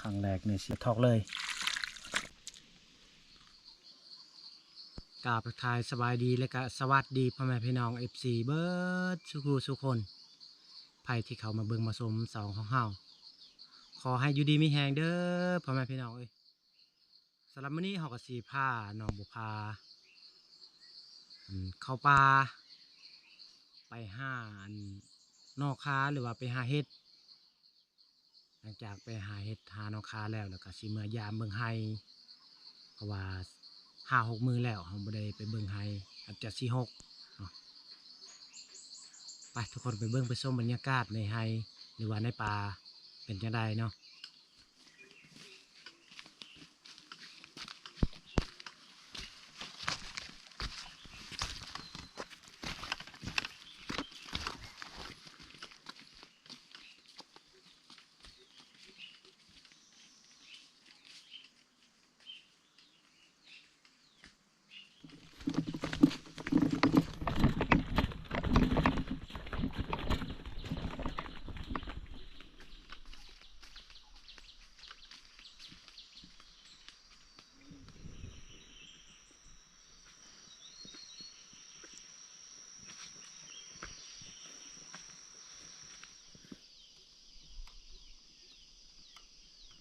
รั้งแรกในชีวิตทอกเลยกราบทักทายสบายดีและก็สวัสดีพ่อแม่พี่น้อง FC เบิร์ดสุคนไพ่ที่เขามาเบิ่งมาชมสองของเฮาขอให้อยู่ดีมีแฮงเด้อพ่อแม่พี่น้องสำหรับมื้อนี้เฮาก็สิพาน้องบุพาเข้าป่าไปหานอกคาหรือว่าไปหาเห็ดหลังจากไปหาเห็ดหานอกคาแล้วก็สิเมื่อยามเบิ่งไห้เพราะว่า5-6 มื้อแล้วเราบ่ได้ไปเบิ่งไห้อาจจะ4-6ไปทุกคนไปเบิ่งไปชมบรรยากาศในไห้หรือว่าในป่าเป็นจังไดเนาะ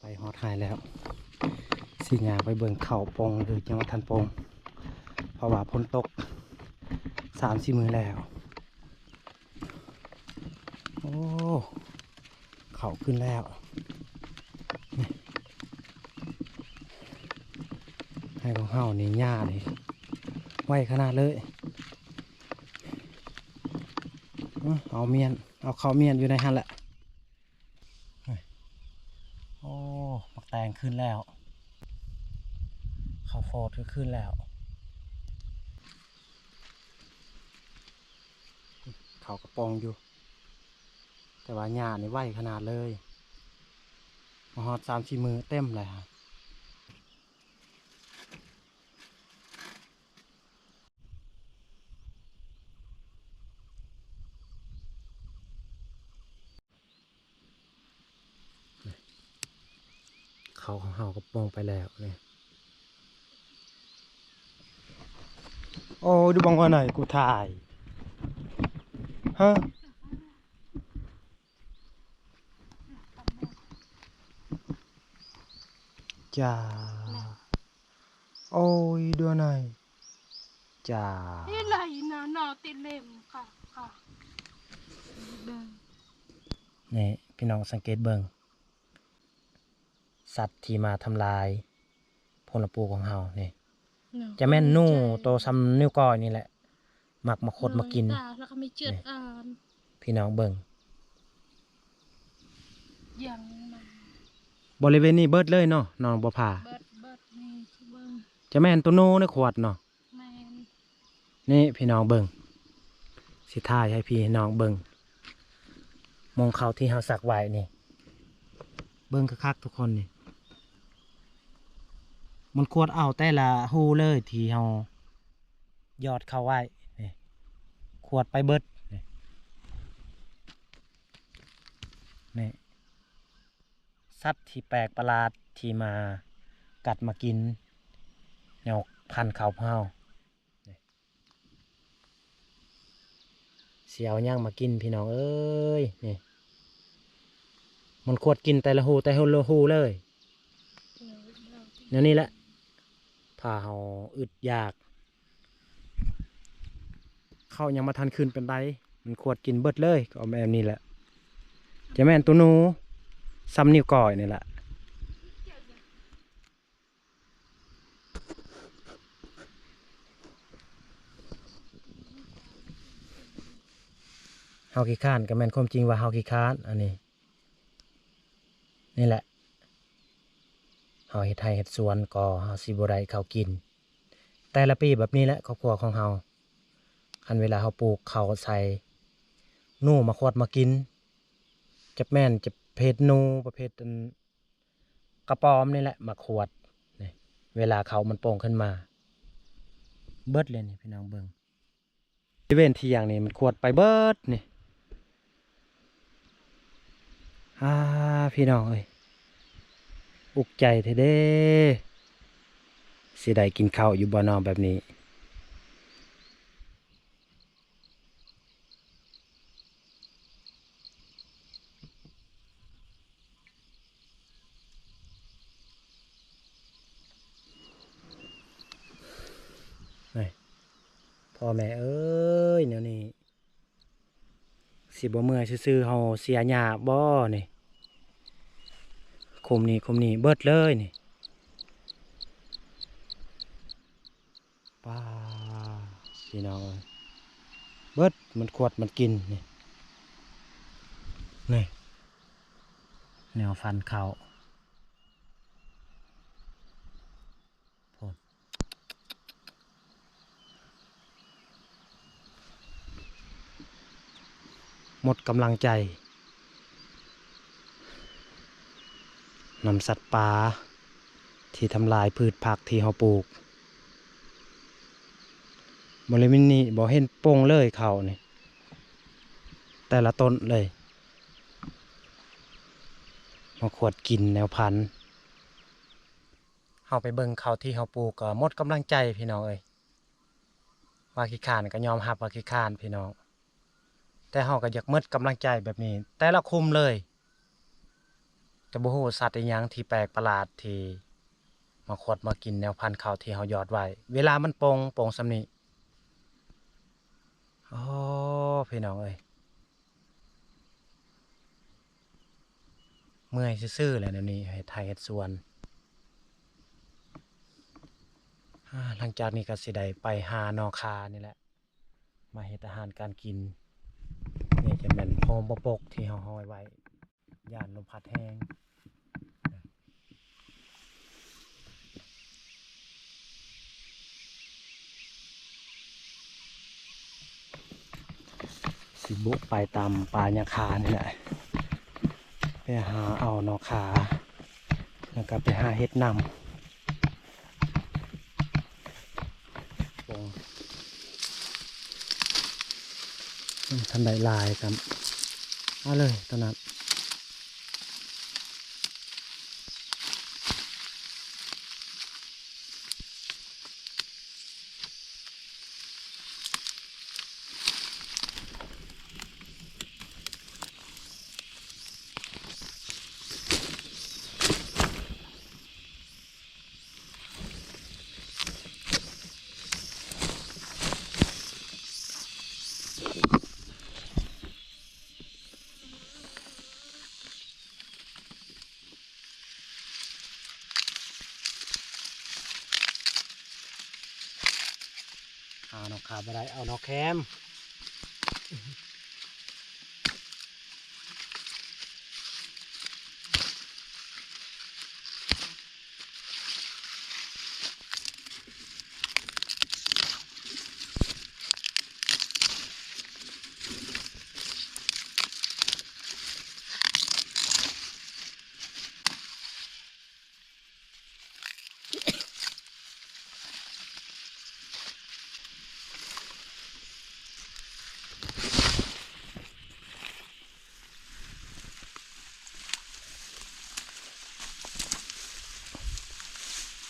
ไปฮอดไห้แล้วสิย่างไปเบิ่งเขาปงหรือจังหวัดทันปงเพราะว่าฝนตก3-4 มื้อแล้วโอ้เขาขึ้นแล้วให้ของเฮานี่หญ้านี่ไวขนาดเลยเอาเมียนเอาเขาเมียนอยู่ในหันแหละโอ้มักแตงขึ้นแล้วเขาโฟดก็ขึ้นแล้วเขากระปองอยู่แต่ว่าหญ้านี่ไวขนาดเลยมาฮอด3-4 มื้อเต็มเลยฮะเขาของเฮากระปองไปแล้วเนี่ยโอ้ดูบังว่าไหนกูถ่ายฮะจ้าโอ้ยดูหน่อยจ้านี่ไหลนะนอติดเล็มค่ะนี่พี่น้องสังเกตเบิ่งสัตว์ที่มาทำลายผลปลูกของเฮานี่จะแม่นนู่โตซ้ำนิ้วก้อยนี่แหละมักมาขดมากินแล้วก็ไม่เจือดพี่น้องเบิ่งอย่างบริเวณนี้เบิดเลยเนาะน้องบ่พาเบิดนี่เบิ่งจะแม่นตัวโน่ในขวดเนาะแม่นนี่พี่น้องเบิ่งสิท่ายให้พี่น้องเบิ่งมองเขาที่เฮาสักไว้นี่เบิ่งคักๆทุกคนนี่มันควรเอาแต่ละหูเลยที่เฮายอดเข้าไว้นี่ขวดไปเบิดนี่สัตว์ที่แปลกประหลาดที่มากัดมากินแนวพันธุ์เขาเฮาเสียวย่างมากินพี่น้องเอ้ยนี่มันควรกินแต่ละหูเลยเนี่ยนี่แหละถ้าเฮาอึดอยากเข้ายังมาทันคืนเป็นไรมันควรกินเบิดเลยก็เอาแบบนี้แหละจะแม่นตัวหนูซ้ำนิ้วก้อยนี่แหละเฮาขี้ข้านก็แม่นความจริงว่าเฮาขี้ข้านอันนี้นี่แหละเฮาเฮ็ดไร่เฮ็ดสวนก็เฮาสิบ่ได้ข้าวกินแต่ละปีแบบนี้แหละครอบครัวของเฮาคันเวลาเฮาปลูกข้าวใส่หนูมาขวดมากินจะแม่นจะเพศหนูประเภทกระปอมนี่แหละมาขวดนี่เวลาเขามันโป่งขึ้นมาเบิดเลยนี่พี่น้องเบิ่งบริเวณที่อย่างนี้มันขวดไปเบิดนี่พี่น้องเอ้ย อุกใจแท้เด้สิได้กินข้าวอยู่บ่นอแบบนี้นี่พ่อแม่เอ้ยแนวนี้สิบ่เมื่อยซื่อๆเฮาเสียหญ้าบ่นี่คุมนี่เบิดเลยนี่ป้าพี่น้องเอ้ยเบิดมันขวดมันกินนี่นี่แนวฟันเขาโพดหมดกำลังใจนำสัตว์ป่าที่ทำลายพืชผักที่เราปลูกบริเวณนี้บ่เห็นโป่งเลยเขานี่แต่ละต้นเลยมาขวดกินแนวพันธุ์เฮาไปเบิ่งเขาที่เฮาปลูกก็หมดกำลังใจพี่น้องเอ้ยว่าขี้ข้านก็ยอมรับว่าขี้ข้านพี่น้องแต่เฮาก็อยากหมดกำลังใจแบบนี้แต่ละคุมเลยแต่บ่ฮู้สัตว์อีหยังที่แปลกประหลาดที่มาขวดมากินแนวพันธุ์เขาที่เฮาหยอดไว้เวลามันโป่งส่ำนี้โอ้พี่น้องเอ้ยเมื่อยซื่อๆแหละเดี๋ยวนี้เฮ็ดไร่เฮ็ดสวนหลังจากนี้ก็สิได้ไปหาหน่อคานี่แหละมาเฮ็ดอาหารการกินนี่จะแม่นโฮมปกที่เฮาห้อยไว้ย่านลมพัดแรงสิบุกไปตามป่าหญ้าคานี่แหละไปหาเอาหน่อคาแล้วก็ไปหาเฮ็ดนำปงทันได้ลายครับเอาเลยตอนนั้นเอาหน่อคาบ่ได้เอาหน่อแคม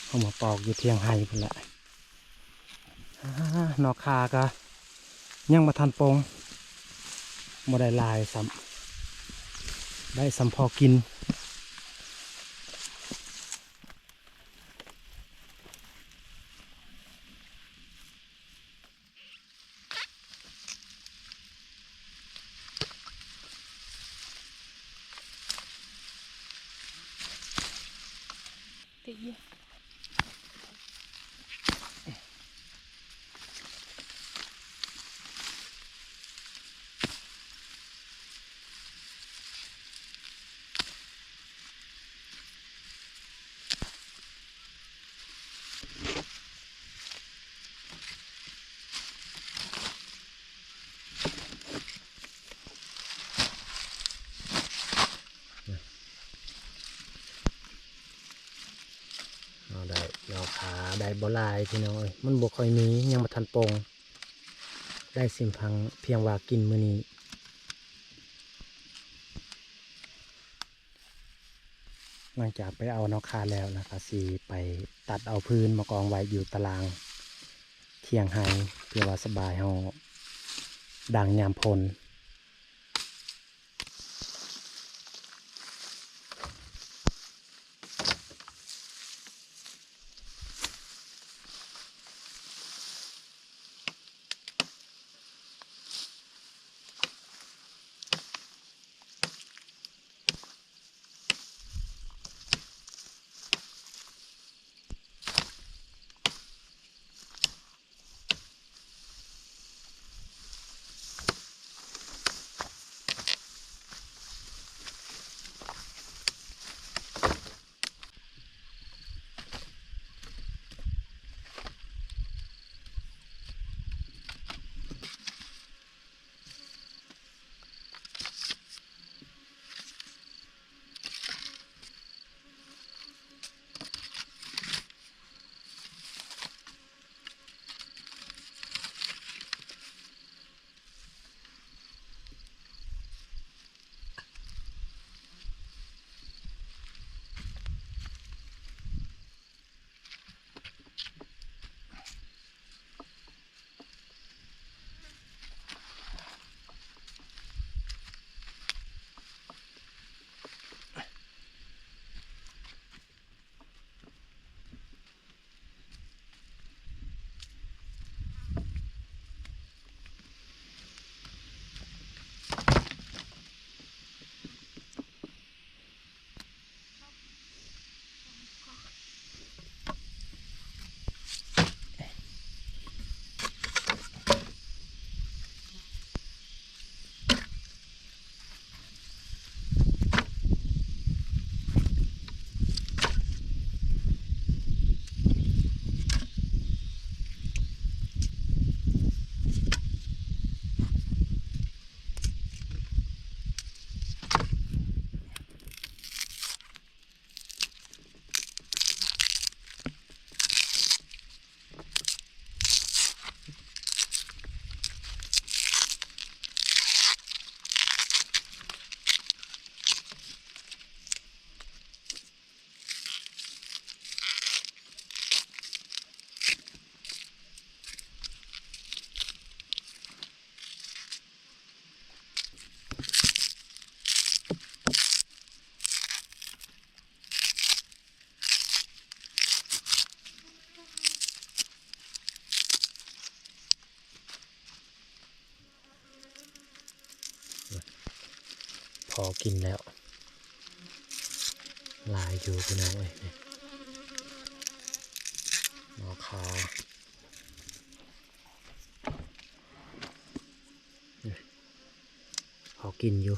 เอามาปอกอยู่เทียงไห้พุ่นละหน่อคาก็ยังบ่ทันโปงบ่ได้ลายซ้ำได้ซ้ำพอกินติดเยอะ เอาได้หน่อคาได้บ่หลายพี่น้องเอ้ยมันบ่ค่อยมียังบ่ทันโปงได้สิ่งพังเพียงว่ากินมื้อนี้ หลังจากไปเอานกคาแล้วนะครับสีไปตัดเอาพื้นมากองไว้อยู่ตารางเคียงไฮเพื่อว่าสบายเฮาดังยามพลพอกินแล้วลายอยู่พี่น้องเอ้ยนกคาพอกินอยู่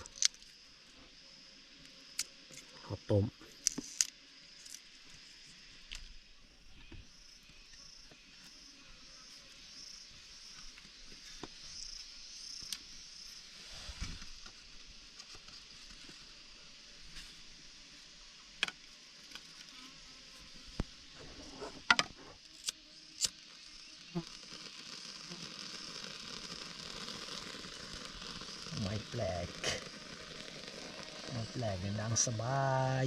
ข้าวต้มไม่แปลกไม่แปลกเนี่ยดังสบาย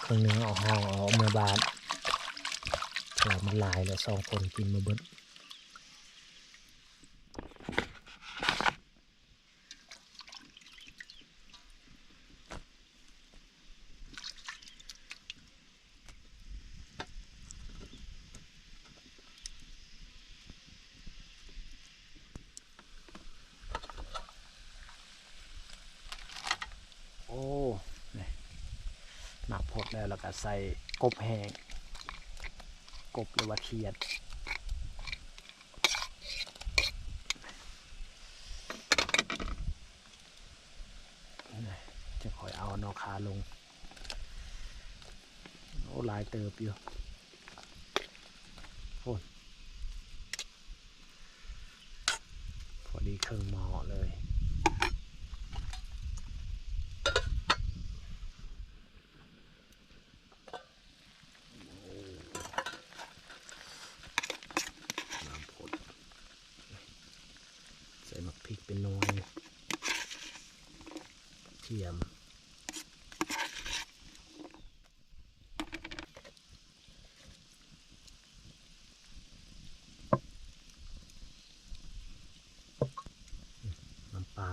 ครึ่งหนึงเอาห้องเอาเมื่อบานเผื่อมันหลายแล้วสองคนกินมาเบิดโอ้หมักพดแล้วก็ใส่กบแห้งกบหรือว่าเขียดจะคอยเอานอกขาลงโอ้ลายเติบอยู่โอ้พอ ดีเครื่องหม้อเลยน้ำผลใส่หมักพริกเป็นหน่วยเทียมน้ำปลา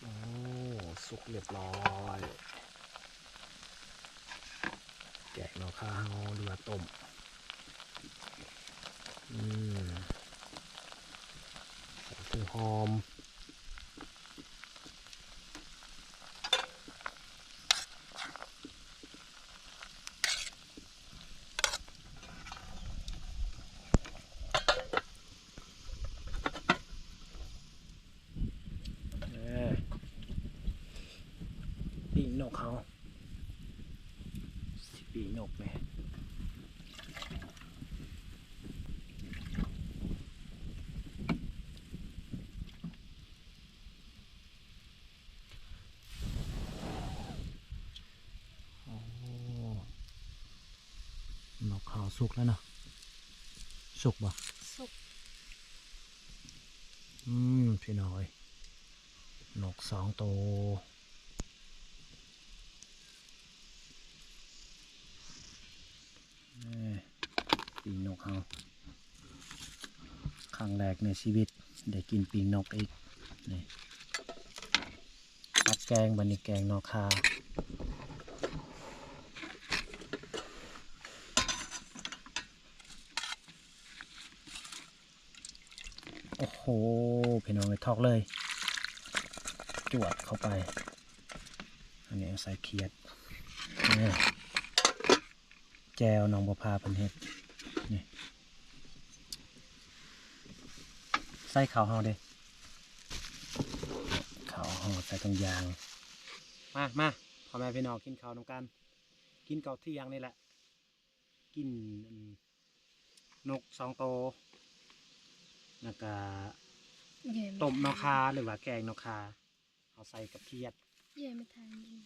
โอ้สุกเรียบร้อยแกะนอกข้าวหรือว่าต้มใส่เครื่องหอมปีกนกเขาสิปีกนกเนี่ยโอ้นกเขาสุกแล้วเนาะสุกบ่ สุก พี่น้อยนก2 ตัวปีกนกเขาครั้งแรกในชีวิตได้กินปีกนกอีกนี่ผัดแกงบันนี้แกงนอกคาโอ้โหพี่น้องไปทอกเลยจวดเข้าไปอันนี้ใส่เขียดนี่แจวน้องบัวพาเป็นเห็ดนี่ใส่ข้าวเฮาเด้ข้าวเฮาใส่ตรงยางมาพ่อแม่พี่น้องกินข้าวน้ำกันกินข้าวเที่ยงนี่แหละกินนก2 ตัวแล้วก็ เย่ ต้มนกคาหรือว่าแกงนกคาเอาใส่กับเขียด เย่ไม่ทานยิง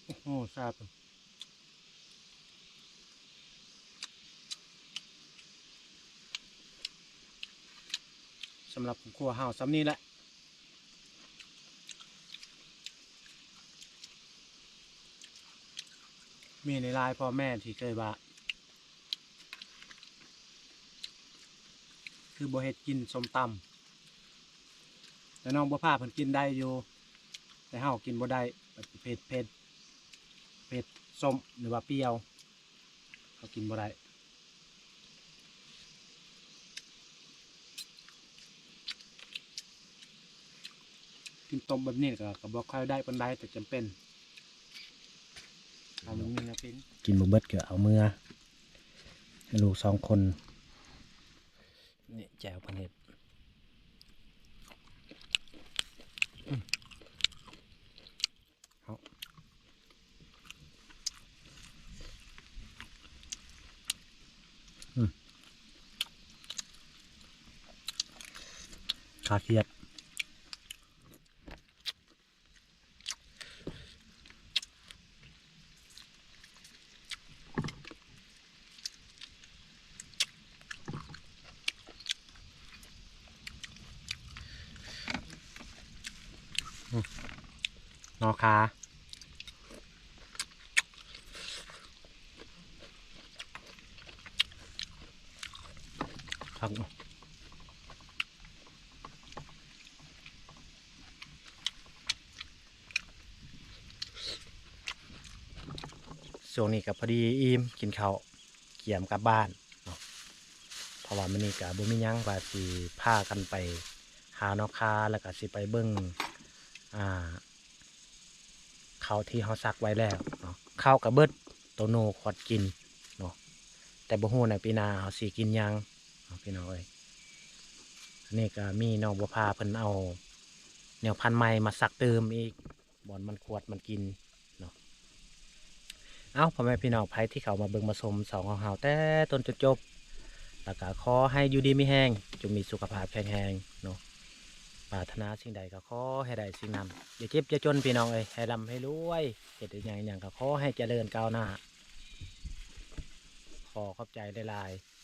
โอ้โหแซ่บสำหรับครัวเฮาซ้ำนี้แหละมีในไลน์พ่อแม่ที่เคยว่าคือบ่เฮ็ดกินส้มตำแต่น้องบัวพาเพิ่นกินได้อยู่แต่เฮากินบ่ได้แบบเผ็ดส้มหรือว่าเปรี้ยวเขากินบ่ได้กินต้มแบบนี้ก็บ่ค่อยได้ปานใดแต่จำเป็นเอามันมีนะเป็นกินบ่เบิดก็เอามือให้ลูก2 คนนี่แจ่วพันเห็ดเอาขาเขียด นอคาครับช่วงนี้กับพอดีอิ่มกินข้าวเกี่ยมกลับบ้านเนาะเพราะว่ามื้อนี้ก็บ่มีหยังว่าสิพากันไปหานอคาแล้วก็สิไปเบิ่งอ่าข้าวที่เฮาซักไว้แล้วเนาะข้าวก็เบิดโตโน่ขอดกินเนาะแต่บ่ฮู้ในปีหน้าเฮาสิกินหยังเนาะพี่น้องเอ้ยอันนี้ก็มีน้องบัวพาเพิ่นเอาแนวพันธุ์ใหม่มาซักเติมอีกบ่อนมันขวดมันกินเนาะ เอ้าพ่อแม่พี่น้องไผที่เขามาเบิ่งมาชมสองของเฮาแต่ต้นจนจบแล้วก็ขอให้อยู่ดีมีแห้งจงมีสุขภาพแข็งแรงเนาะปรารถนาสิ่งใดก็ขอให้ได้สิ่งนั้นอย่าเจ็บอย่าจนพี่น้องเอ้ยให้ร่ำให้รวยเฮ็ดอหย่างก็ขอให้เจริญก้าวหน้าขอขอบใจหลายๆ